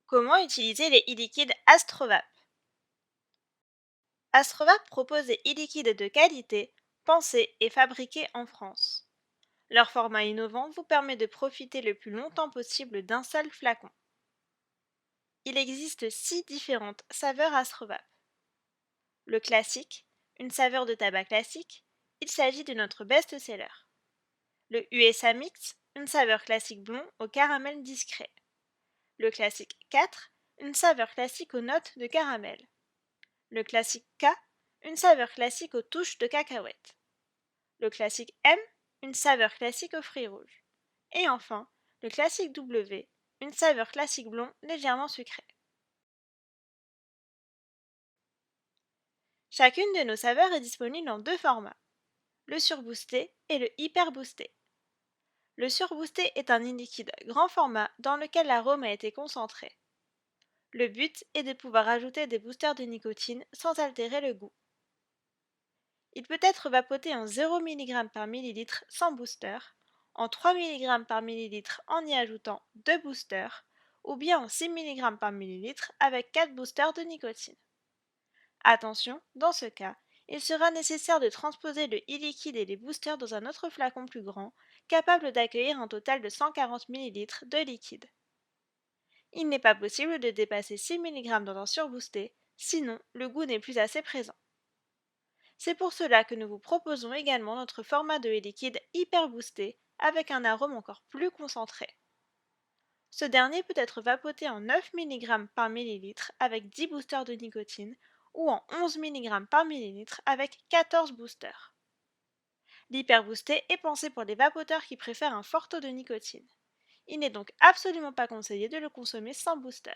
Comment utiliser les e-liquides Astrovap? Astrovap propose des e-liquides de qualité, pensés et fabriqués en France. Leur format innovant vous permet de profiter le plus longtemps possible d'un seul flacon. Il existe 6 différentes saveurs Astrovap. Le classique, une saveur de tabac classique, il s'agit de notre best-seller. Le USA Mix, une saveur classique blond au caramel discret. Le classique 4, une saveur classique aux notes de caramel. Le classique K, une saveur classique aux touches de cacahuètes. Le classique M, une saveur classique aux fruits rouges. Et enfin, le classique W, une saveur classique blond légèrement sucrée. Chacune de nos saveurs est disponible en deux formats, le surboosté et le hyper boosté. Le surboosté est un e-liquide grand format dans lequel l'arôme a été concentré. Le but est de pouvoir ajouter des boosters de nicotine sans altérer le goût. Il peut être vapoté en 0 mg par millilitre sans booster, en 3 mg par millilitre en y ajoutant 2 boosters, ou bien en 6 mg par millilitre avec 4 boosters de nicotine. Attention, dans ce cas, il sera nécessaire de transposer le e-liquide et les boosters dans un autre flacon plus grand, capable d'accueillir un total de 140 ml de liquide. Il n'est pas possible de dépasser 6 mg dans un surboosté, sinon le goût n'est plus assez présent. C'est pour cela que nous vous proposons également notre format de liquide hyper boosté avec un arôme encore plus concentré. Ce dernier peut être vapoté en 9 mg par millilitre avec 10 boosters de nicotine ou en 11 mg par millilitre avec 14 boosters. L'hyper boosté est pensé pour les vapoteurs qui préfèrent un fort taux de nicotine. Il n'est donc absolument pas conseillé de le consommer sans booster.